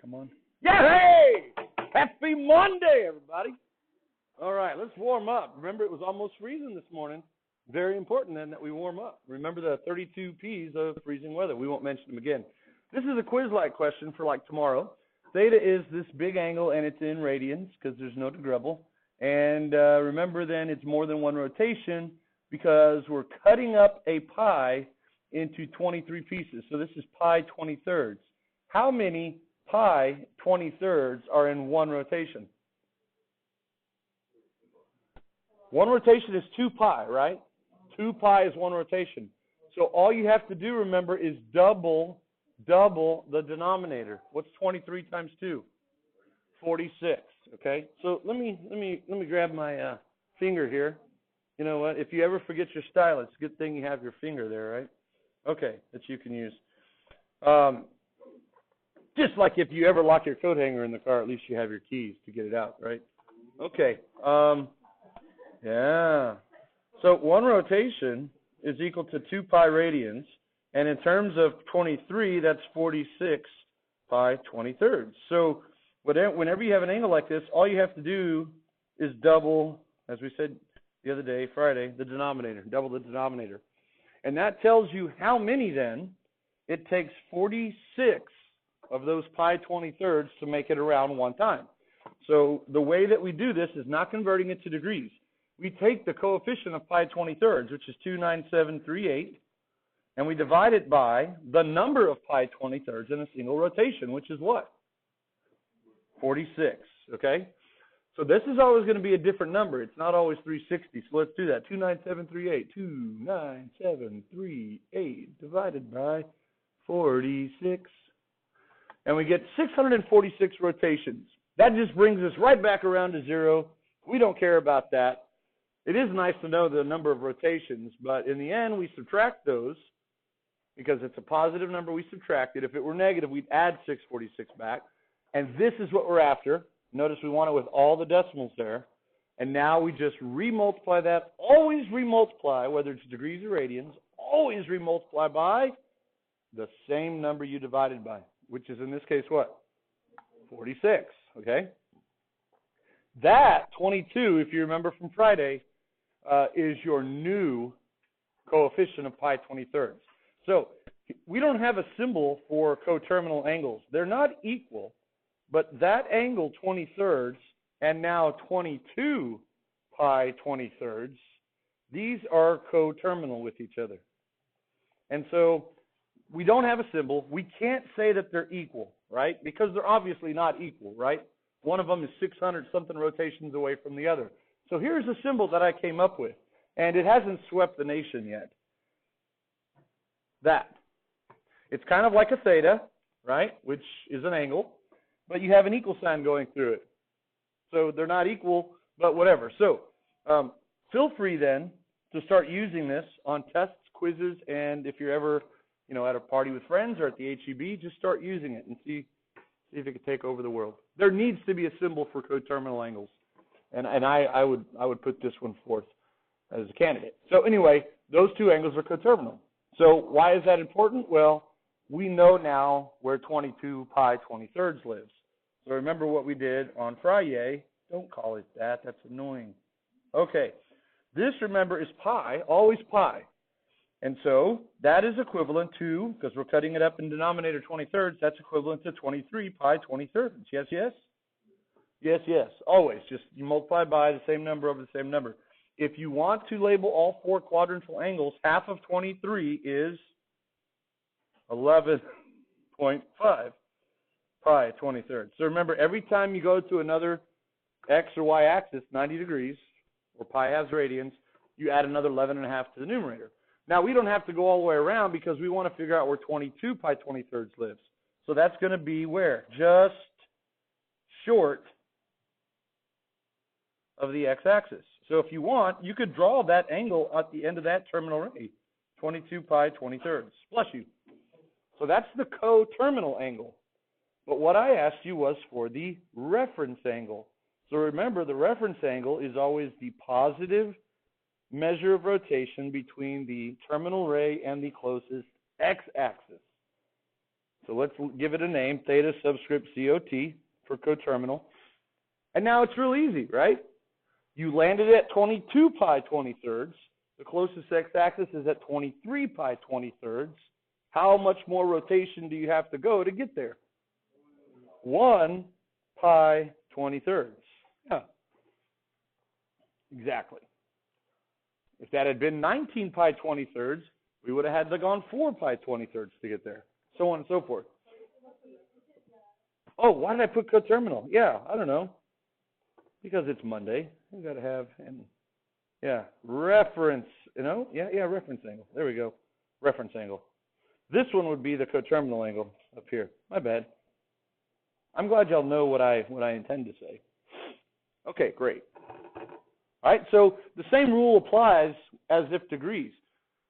come on. Yeah, hey! Happy Monday, everybody. All right, let's warm up. Remember, it was almost freezing this morning. Very important, then, that we warm up. Remember the 32 P's of freezing weather. We won't mention them again. This is a quiz-like question for, like, tomorrow. Theta is this big angle, and it's in radians because there's no degrable. And remember, then, it's more than one rotation because we're cutting up a pi into 23 pieces. So this is pi 23rds. How many pi 23rds are in one rotation? One rotation is 2 pi, right? 2 pi is one rotation. So all you have to do, remember, is double the denominator. What's 23 times 2? 46, okay? So let me grab my finger here. You know what? If you ever forget your stylus, good thing you have your finger there, right? Okay, that you can use. Just like if you ever lock your coat hanger in the car, at least you have your keys to get it out, right? Okay. Yeah. So one rotation is equal to 2 pi radians, and in terms of 23, that's 46 pi 23rds. So whenever you have an angle like this, all you have to do is double, as we said the other day, Friday, the denominator, double the denominator. And that tells you how many then. It takes 46 of those pi 23rds to make it around one time. So the way that we do this is not converting it to degrees. We take the coefficient of pi 23rds, which is 29738, and we divide it by the number of pi 23rds in a single rotation, which is what? 46, okay? So this is always going to be a different number. It's not always 360, so let's do that. 29738, 29738 divided by 46. And we get 646 rotations. That just brings us right back around to 0. We don't care about that. It is nice to know the number of rotations, but in the end, we subtract those because it's a positive number. We subtract it. If it were negative, we'd add 646 back. And this is what we're after. Notice we want it with all the decimals there. And now we just remultiply that. Always remultiply, whether it's degrees or radians, always remultiply by the same number you divided by, which is in this case what? 46, okay? That 22, if you remember from Friday, is your new coefficient of pi 23rds. So we don't have a symbol for coterminal angles. They're not equal, but that angle 23rds and now 22 pi 23rds, these are coterminal with each other. And so we don't have a symbol. We can't say that they're equal, right? Because they're obviously not equal, right? One of them is 600-something rotations away from the other. So here's a symbol that I came up with, and it hasn't swept the nation yet. That. It's kind of like a theta, right, which is an angle, but you have an equal sign going through it. So they're not equal, but whatever. So feel free then to start using this on tests, quizzes, and if you're ever at a party with friends or at the HEB, just start using it and see if it can take over the world. There needs to be a symbol for coterminal angles, and I would put this one forth as a candidate. So anyway, those two angles are coterminal. So why is that important? Well, we know now where 22 pi 23rds lives. So remember what we did on Friday. Don't call it that. That's annoying. Okay. This, remember, is pi, always pi. And so that is equivalent to, because we're cutting it up in denominator 23rds, that's equivalent to 23 pi 23rds. Yes, yes? Yes, yes. Always. Just you multiply by the same number over the same number. If you want to label all 4 quadrantal angles, half of 23 is 11.5 pi 23rds. So remember, every time you go to another x or y axis, 90 degrees, or pi halves radians, you add another 11.5 to the numerator. Now, we don't have to go all the way around because we want to figure out where 22 pi 23rds lives. So that's going to be where? Just short of the x-axis. So if you want, you could draw that angle at the end of that terminal ray, 22 pi 23rds. Bless you. So that's the coterminal angle. But what I asked you was for the reference angle. So remember, the reference angle is always the positive measure of rotation between the terminal ray and the closest x-axis. So let's give it a name, theta subscript COT for coterminal. And now it's real easy, right? You landed at 22 pi 20-thirds. The closest x-axis is at 23 pi 20-thirds. How much more rotation do you have to go to get there? 1 pi 20-thirds. Yeah, exactly. If that had been 19 pi 20-thirds, we would have had to gone 4 pi 20-thirds to get there, so on and so forth. Oh, why did I put coterminal? Yeah, I don't know. Because it's Monday. We've got to have, reference, reference angle. There we go, reference angle. This one would be the coterminal angle up here. My bad. I'm glad y'all know what I intend to say. Okay, great. All right, so the same rule applies as if degrees.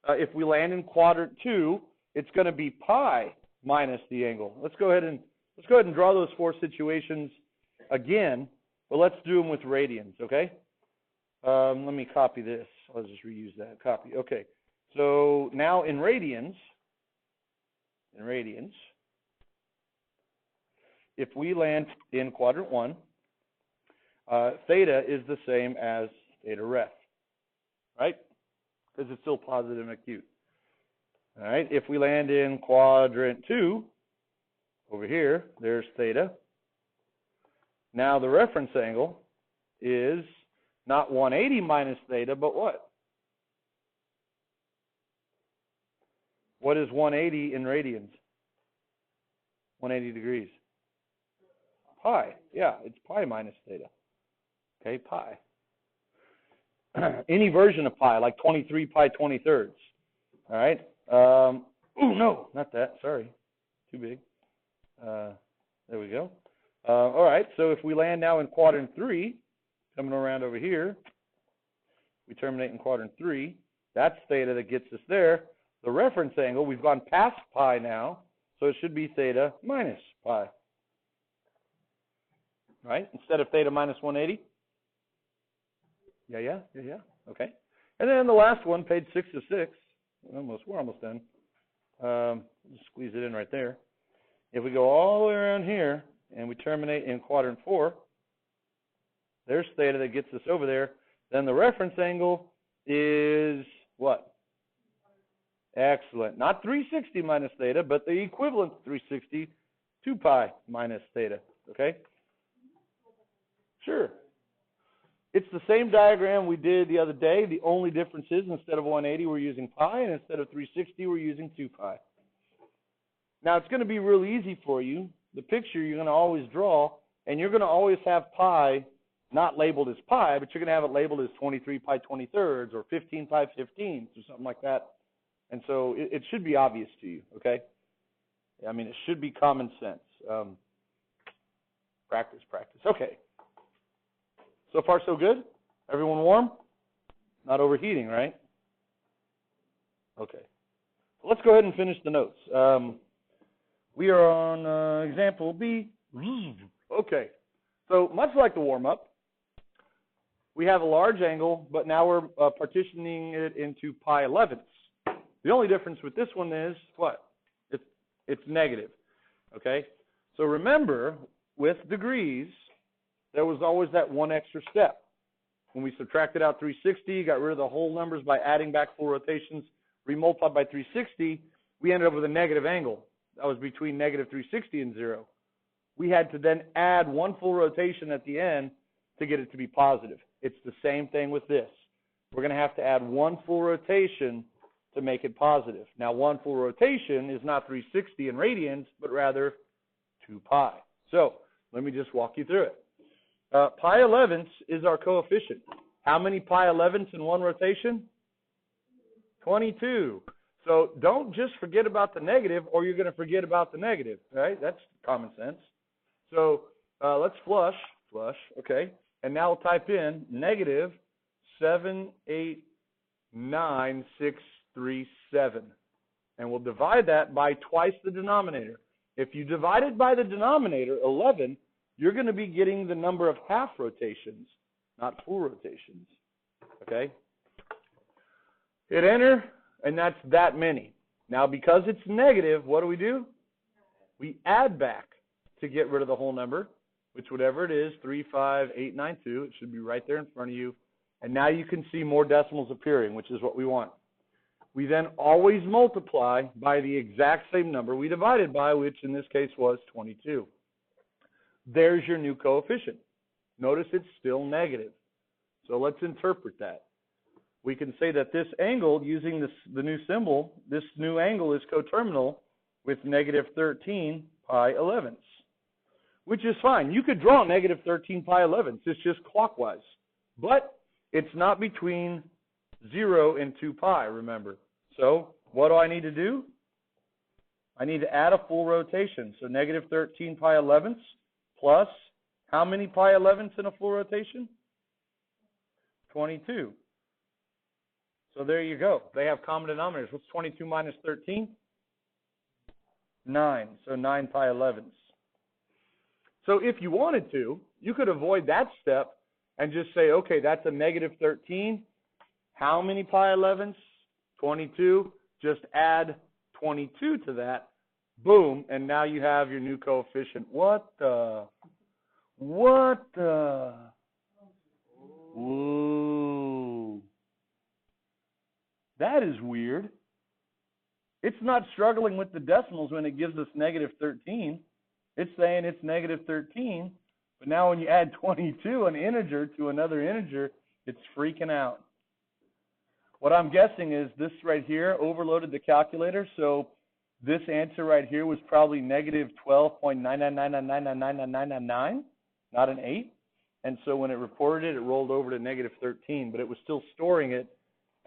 If we land in quadrant 2, it's going to be pi minus the angle. Let's go ahead and draw those 4 situations again, but let's do them with radians, okay? Let me copy this. I'll just reuse that. Copy. Okay. So now in radians, if we land in quadrant 1, theta is the same as theta ref, right? Because it's still positive and acute. All right, if we land in quadrant 2, over here, there's theta. Now the reference angle is not 180 minus theta, but what? What is 180 in radians? 180 degrees. Pi. Yeah, it's pi minus theta. Okay, pi. Any version of pi, like 23 pi 20-thirds. All right. No, not that. Sorry. Too big. There we go. All right, so if we land now in quadrant 3, coming around over here, we terminate in quadrant 3. That's theta that gets us there. The reference angle, we've gone past pi now, so it should be theta minus pi. Right? Instead of theta minus 180. Yeah. Okay. And then the last one, page 6 of 6. We're almost done. Just squeeze it in right there. If we go all the way around here and we terminate in quadrant 4, there's theta that gets us over there. Then the reference angle is what? Excellent. Not 360 minus theta, but the equivalent to 360, 2 pi minus theta. Okay? Sure. It's the same diagram we did the other day. The only difference is instead of 180, we're using pi, and instead of 360, we're using 2 pi. Now, it's going to be real easy for you. The picture you're going to always draw, and you're going to always have pi not labeled as pi, but you're going to have it labeled as 23 pi 20-thirds or 15 pi 15ths or something like that. And so it should be obvious to you, okay? I mean, it should be common sense. Practice. Okay. So far, so good? Everyone warm? Not overheating, right? Okay. Let's go ahead and finish the notes. We are on example B. Okay. So much like the warm-up, we have a large angle, but now we're partitioning it into pi 11ths. The only difference with this one is what? It's negative. Okay? So remember, with degrees, there was always that one extra step. When we subtracted out 360, got rid of the whole numbers by adding back full rotations, remultiplied by 360, we ended up with a negative angle. That was between negative 360 and 0. We had to then add one full rotation at the end to get it to be positive. It's the same thing with this. We're going to have to add one full rotation to make it positive. Now, one full rotation is not 360 in radians, but rather 2 pi. So let me just walk you through it. Pi 11ths is our coefficient. How many pi 11ths in one rotation? 22. So don't just forget about the negative, or you're going to forget about the negative, right? That's common sense. So let's flush, okay? And now we'll type in negative 789,637. And we'll divide that by twice the denominator. If you divide it by the denominator, 11, you're going to be getting the number of half rotations, not full rotations, okay? Hit enter, and that's that many. Now, because it's negative, what do? We add back to get rid of the whole number, which whatever it is, 35892, it should be right there in front of you. And now you can see more decimals appearing, which is what we want. We then always multiply by the exact same number we divided by, which in this case was 22. There's your new coefficient. Notice it's still negative. So let's interpret that. We can say that this angle, using the new symbol, this new angle is coterminal with negative 13 pi 11ths, which is fine. You could draw negative 13 pi 11ths. It's just clockwise. But it's not between 0 and 2 pi, remember. So what do I need to do? I need to add a full rotation. So negative 13 pi 11ths plus how many pi 11ths in a full rotation? 22. So there you go. They have common denominators. What's 22 minus 13? 9. So 9 pi 11ths. So if you wanted to, you could avoid that step and just say, okay, that's a negative 13. How many pi 11ths? 22. Just add 22 to that. Boom. And now you have your new coefficient. What the? Whoa. That is weird. It's not struggling with the decimals when it gives us negative 13. It's saying it's negative 13. But now when you add 22, an integer, to another integer, it's freaking out. What I'm guessing is this right here overloaded the calculator. So this answer right here was probably negative 12.999999999, not an 8. And so when it reported it, it rolled over to negative 13, but it was still storing it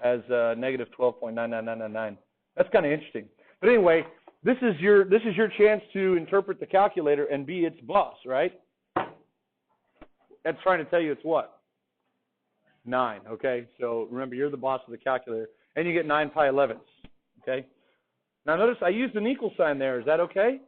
as negative 12.99999. That's kind of interesting. But anyway, this is your chance to interpret the calculator and be its boss, right? That's trying to tell you it's what? 9, okay? So remember, you're the boss of the calculator, and you get 9 pi 11ths, okay? Now notice I used an equal sign there. Is that okay?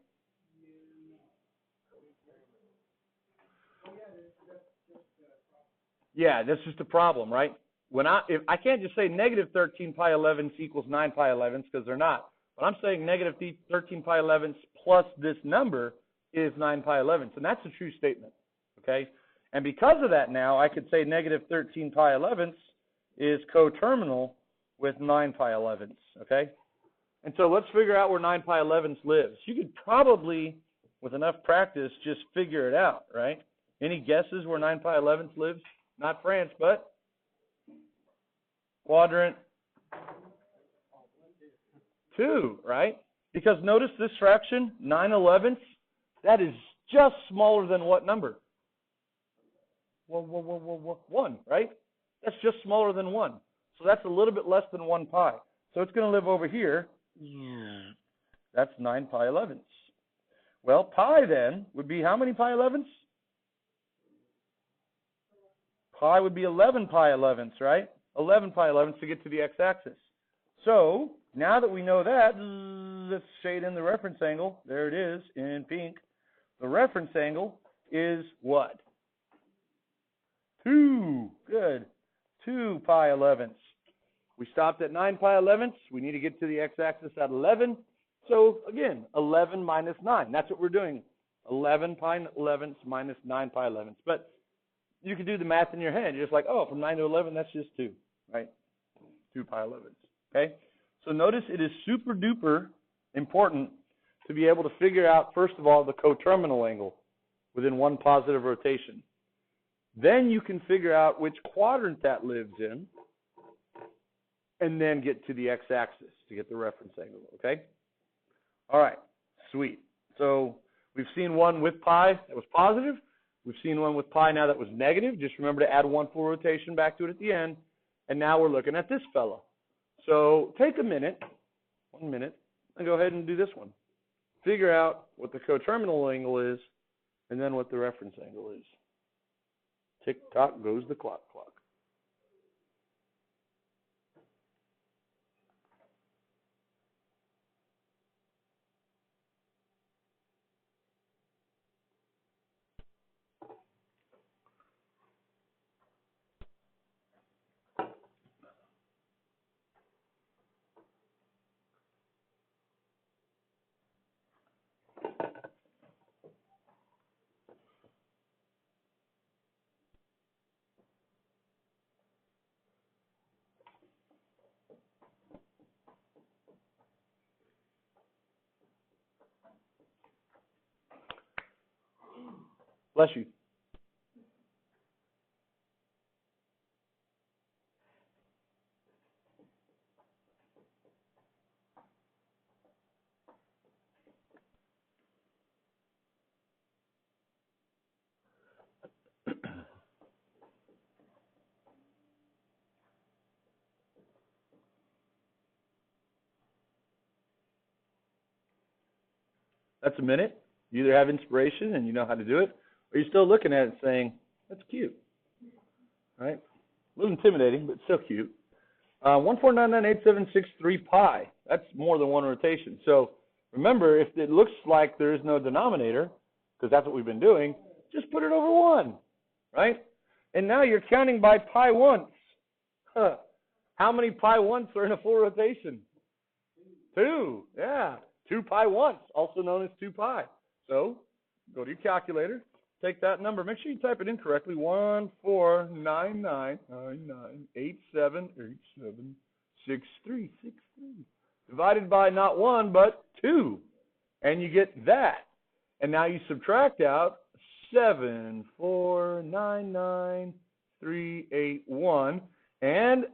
Yeah, that's just a problem, right? If I can't just say negative 13 pi 11ths equals 9 pi 11ths, because they're not. But I'm saying negative 13 pi 11ths plus this number is 9 pi 11ths, and that's a true statement, okay? And because of that now, I could say negative 13 pi 11ths is coterminal with 9 pi 11ths, okay? And so let's figure out where 9 pi 11ths lives. You could probably, with enough practice, just figure it out, right? Any guesses where 9 pi 11ths lives? Not France, but quadrant 2, right? Because notice this fraction, 9 11ths, that is just smaller than what number? 1, right? That's just smaller than 1. So that's a little bit less than 1 pi. So it's going to live over here. That's 9 pi 11ths. Well, pi then would be how many pi 11ths? Pi would be 11 pi 11ths, right? 11 pi 11ths to get to the x-axis. So now that we know that, let's shade in the reference angle. There it is in pink. The reference angle is what? 2. Good. 2 pi 11ths. We stopped at 9 pi 11ths. We need to get to the x-axis at 11. So again, 11 minus 9. That's what we're doing. 11 pi 11ths minus 9 pi 11ths. But you can do the math in your head. You're just like, oh, from 9 to 11, that's just 2, right? 2 pi 11ths. Okay? So notice it is super duper important to be able to figure out, first of all, the coterminal angle within one positive rotation. Then you can figure out which quadrant that lives in, and then get to the x-axis to get the reference angle, okay? All right, sweet. So we've seen one with pi that was positive. We've seen one with pi now that was negative. Just remember to add one full rotation back to it at the end. And now we're looking at this fellow. So take a minute, 1 minute, and go ahead and do this one. Figure out what the coterminal angle is, and then what the reference angle is. Tick-tock goes the clock. Bless you. That's a minute. You either have inspiration and you know how to do it, or you're still looking at it saying, that's cute. Right? A little intimidating, but still cute. 1499876 pi. That's more than one rotation. So remember, if it looks like there is no denominator, because that's what we've been doing, just put it over 1. Right? And now you're counting by pi once. Huh. How many pi once are in a full rotation? 2. Yeah. 2 pi once, also known as 2 pi. So go to your calculator, take that number. Make sure you type it in correctly. 1499987876363. Divided by not 1, but 2. And you get that. And now you subtract out 7499381. And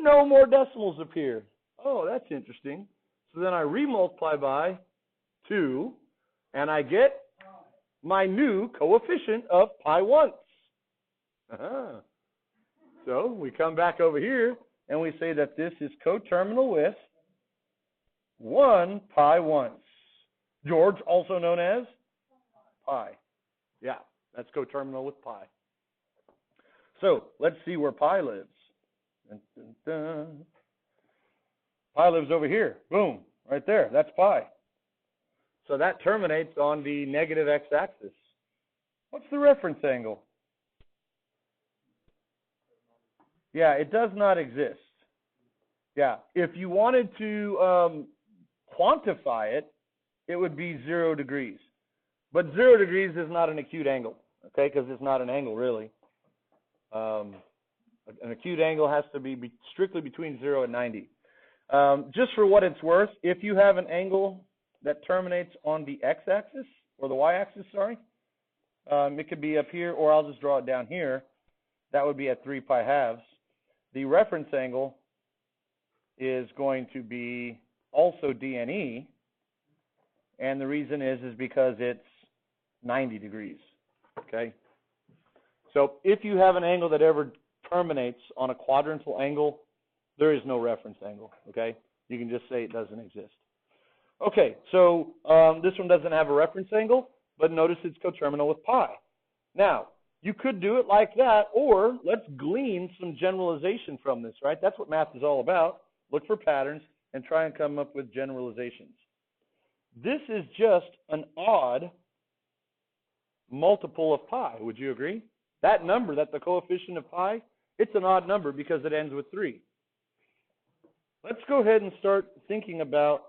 no more decimals appear. Oh, that's interesting. So then I remultiply by 2, and I get my new coefficient of pi once. So we come back over here, and we say that this is coterminal with 1 pi once. George, also known as pi. Yeah, that's coterminal with pi. So let's see where pi lives. Dun, dun, dun. Pi lives over here. Boom. Right there. That's pi. So that terminates on the negative x-axis. What's the reference angle? Yeah, it does not exist. Yeah. If you wanted to quantify it, it would be 0 degrees. But 0 degrees is not an acute angle, okay, because it's not an angle, really. An acute angle has to be strictly between 0 and 90. Just for what it's worth, if you have an angle that terminates on the x-axis, or the y-axis, sorry, it could be up here, or I'll just draw it down here. That would be at 3 pi halves. The reference angle is going to be also DNE, and the reason is because it's 90 degrees, okay? So if you have an angle that ever terminates on a quadrantal angle, there is no reference angle, okay? You can just say it doesn't exist. Okay, so this one doesn't have a reference angle, but notice it's coterminal with pi. Now, you could do it like that, or let's glean some generalization from this, right? That's what math is all about. Look for patterns and try and come up with generalizations. This is just an odd multiple of pi. Would you agree? That number, the coefficient of pi, it's an odd number because it ends with 3. Let's go ahead and start thinking about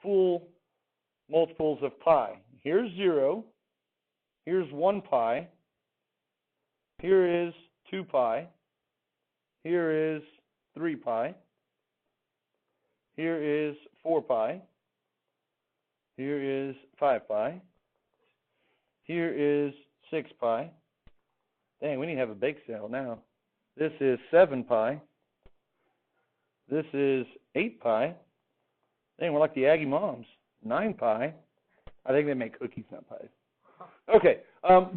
full multiples of pi. Here's 0. Here's 1 pi. Here is 2 pi. Here is 3 pi. Here is 4 pi. Here is 5 pi. Here is 6 pi. Dang, we need to have a bake sale now. This is 7 pi. This is 8 pi. Dang, we're like the Aggie moms. 9 pi. I think they make cookies, not pies. Okay.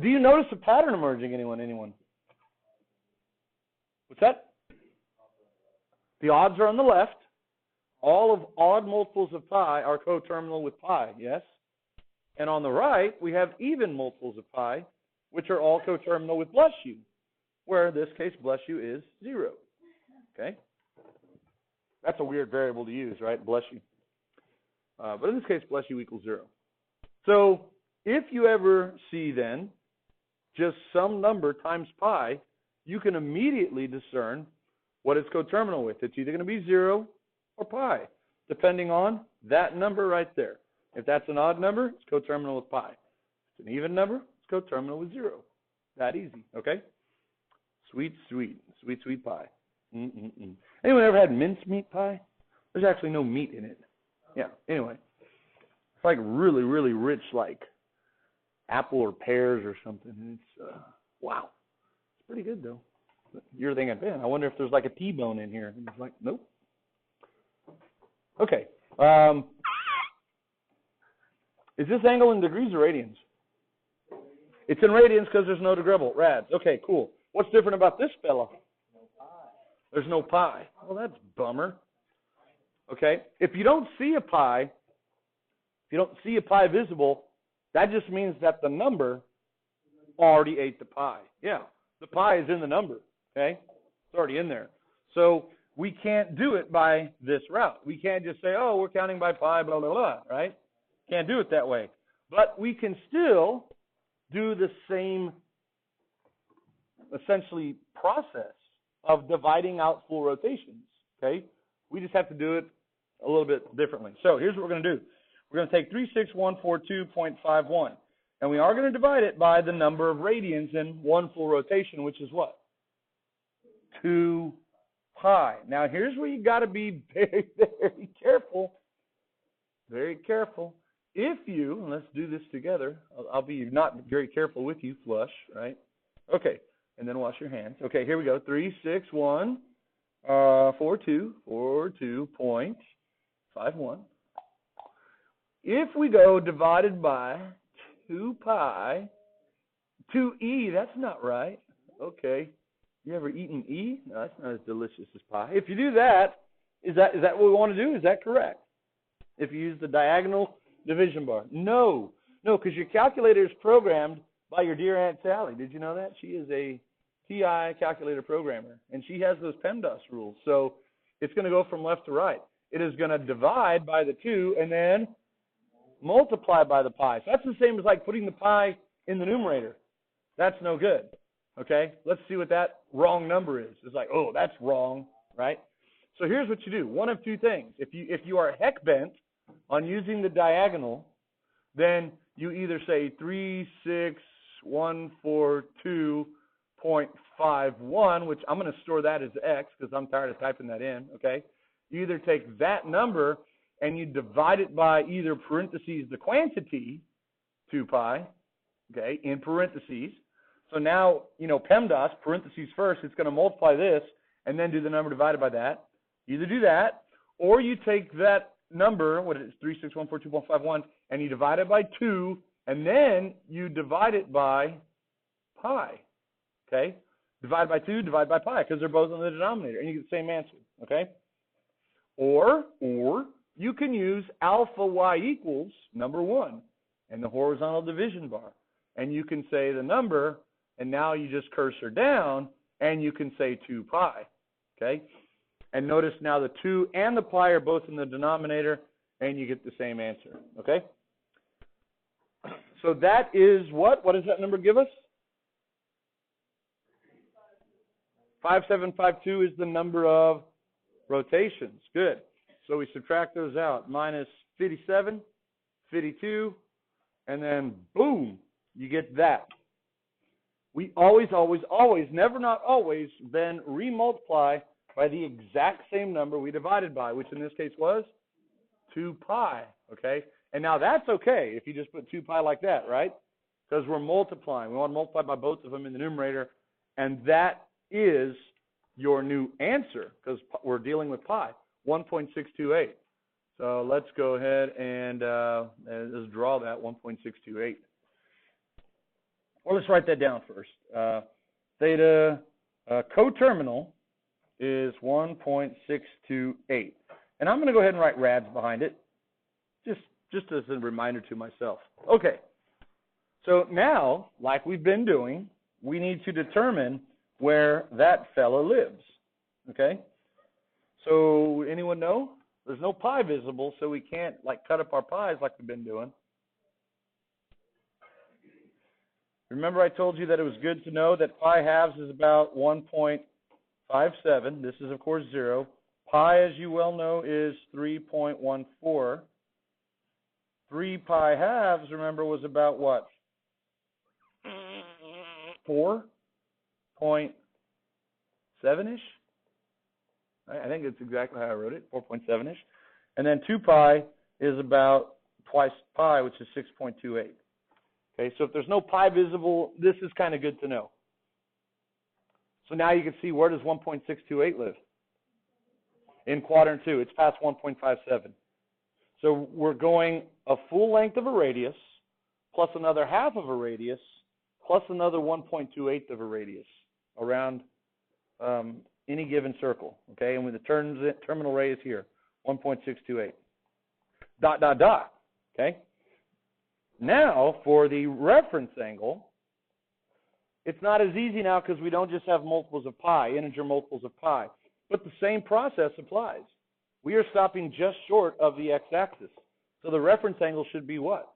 Do you notice a pattern emerging, anyone? What's that? The odds are on the left. All of odd multiples of pi are coterminal with pi, yes? And on the right, we have even multiples of pi, which are all coterminal with bless you, where in this case, bless you is 0. Okay? That's a weird variable to use, right? Bless you. But in this case, bless you equals 0. So if you ever see then just some number times pi, you can immediately discern what it's coterminal with. It's either going to be 0 or pi, depending on that number right there. If that's an odd number, it's coterminal with pi. If it's an even number, it's coterminal with 0. That easy, okay? Sweet pie. Anyone ever had mincemeat pie? There's actually no meat in it. Yeah, anyway. It's like really, really rich, like apple or pears or something. And it's, wow. It's pretty good, though. But you're thinking, man, I wonder if there's like a T-bone in here. And it's like, nope. Okay. Is this angle in degrees or radians? It's in radians because there's no degrable. Rads. Okay, cool. What's different about this fella? There's no pi. Well, that's a bummer. Okay. If you don't see a pi visible, that just means that the number already ate the pi. Yeah. The pi is in the number. Okay. It's already in there. So we can't do it by this route. We can't just say, oh, we're counting by pi, blah, blah, blah, right? Can't do it that way. But we can still do the same, essentially, process of dividing out full rotations, okay? We just have to do it a little bit differently. So here's what we're going to do. We're going to take 36142.51, and we are going to divide it by the number of radians in one full rotation, which is what? 2 pi. Now, here's where you got to be very, very careful. Very careful. If you, and let's do this together, I'll be not very careful with you, flush, right? Okay, and then wash your hands. Okay, here we go. 36142.51. If we go divided by 2 pi, 2e, that's not right. Okay. You ever eaten E? No, that's not as delicious as pi. If you do that, is that what we want to do? Is that correct? If you use the diagonal division bar. No, because your calculator is programmed by your dear Aunt Sally. Did you know that? She is a TI calculator programmer, and she has those PEMDAS rules. So it's going to go from left to right. It is going to divide by the 2 and then multiply by the pi. So that's the same as like putting the pi in the numerator. That's no good. Okay? Let's see what that wrong number is. It's like, oh, that's wrong, right? So here's what you do. One of two things. If you are heck bent on using the diagonal, then you either say 36142.51, which I'm going to store that as x because I'm tired of typing that in, okay? You either take that number and you divide it by either parentheses the quantity, 2 pi, okay, in parentheses. So now, PEMDAS, parentheses first, it's going to multiply this and then do the number divided by that. Either do that, or you take that number, what is it, 36142.51, and you divide it by 2, and then you divide it by pi, okay? Divide by 2, divide by pi, because they're both in the denominator, and you get the same answer, okay? Or you can use alpha y equals number 1 and the horizontal division bar, and you can say the number, and now you just cursor down, and you can say 2 pi, okay? And notice now the 2 and the pi are both in the denominator, and you get the same answer, okay? So that is what? What does that number give us? 5752 is the number of rotations. Good. So we subtract those out. Minus 57, 52, and then boom, you get that. We always, never not always, then remultiply by the exact same number we divided by, which in this case was 2 pi, okay? And now that's okay if you just put 2 pi like that, right? Because we're multiplying. We want to multiply by both of them in the numerator, and that is your new answer because we're dealing with pi, 1.628. So let's go ahead and let's draw that 1.628. Well, let's write that down first. Theta coterminal is 1.628. And I'm going to go ahead and write rads behind it, just as a reminder to myself. Okay, so now, like we've been doing, we need to determine where that fella lives, okay? So anyone know? There's no pi visible, so we can't cut up our pies like we've been doing. Remember I told you that it was good to know that pi halves is about 1.57. This is, of course, 0. Pi, as you well know, is 3.14. 3 pi halves, remember, was about what? 4.7-ish? I think it's exactly how I wrote it, 4.7-ish. And then 2 pi is about twice pi, which is 6.28. Okay, so if there's no pi visible, this is kind of good to know. So now you can see, where does 1.628 live? In quadrant 2. It's past 1.57. So we're going a full length of a radius, plus another half of a radius, plus another 1.28 of a radius around any given circle. Okay, and when the terminal ray is here, 1.628. Dot, dot, dot. Okay? Now, for the reference angle, it's not as easy now because we don't just have multiples of pi, integer multiples of pi. But the same process applies. We are stopping just short of the x-axis. So the reference angle should be what?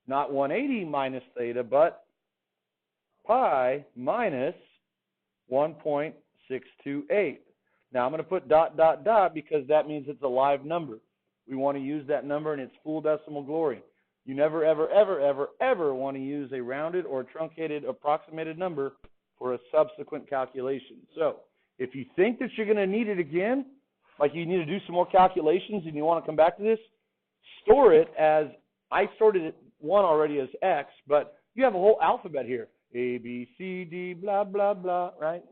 Not 180 minus theta, but pi minus 1.628. Now I'm going to put dot, dot, dot because that means it's a live number. We want to use that number in its full decimal glory. You never, ever, ever, ever, ever want to use a rounded or truncated approximated number for a subsequent calculation. So if you think that you're going to need it again, like you need to do some more calculations and you want to come back to this, store it as, I stored it one already as x, but you have a whole alphabet here. A, B, C, D, blah, blah, blah, right?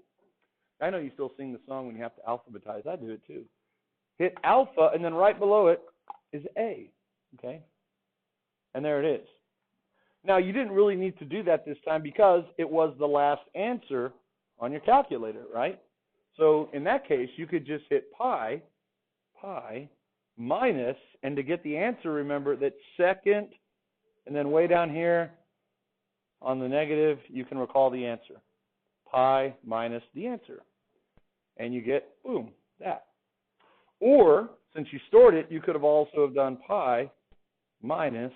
I know you still sing the song when you have to alphabetize. I do it too. Hit alpha, and then right below it is A, okay? And there it is. Now, you didn't really need to do that this time because it was the last answer on your calculator, right? So in that case, you could just hit pi minus, and to get the answer, remember that second, and then way down here on the negative, you can recall the answer. Pi minus the answer. And you get, boom, that. Or, since you stored it, you could have also have done pi minus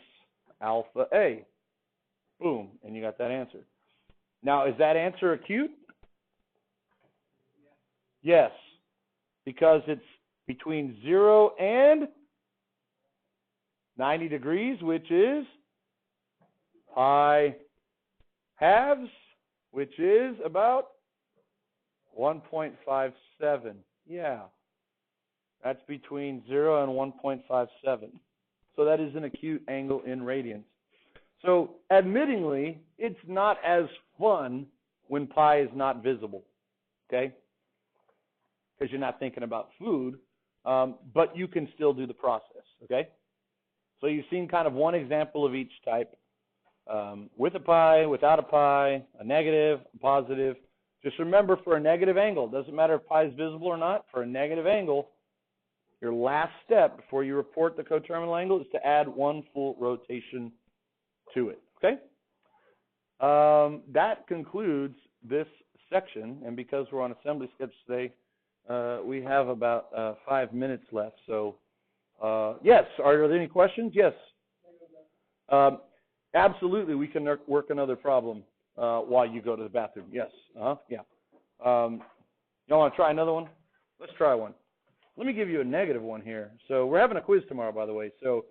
alpha A. Boom, and you got that answer. Now, is that answer acute? Yes, because it's between 0 and 90 degrees, which is pi halves, which is about 1.57. Yeah, that's between 0 and 1.57. So that is an acute angle in radians. So admittingly, it's not as fun when pi is not visible, okay? Because you're not thinking about food, but you can still do the process, okay? So you've seen kind of one example of each type. With a pi, without a pi, a negative, a positive. Just remember, for a negative angle, doesn't matter if pi is visible or not, for a negative angle, your last step before you report the coterminal angle is to add one full rotation to it, okay? That concludes this section, and because we're on assembly skips today, we have about 5 minutes left. So, yes, are there any questions? Yes. Absolutely, we can work another problem while you go to the bathroom. Yes. Yeah. Y'all want to try another one? Let's try one. Let me give you a negative one here. So we're having a quiz tomorrow, by the way. So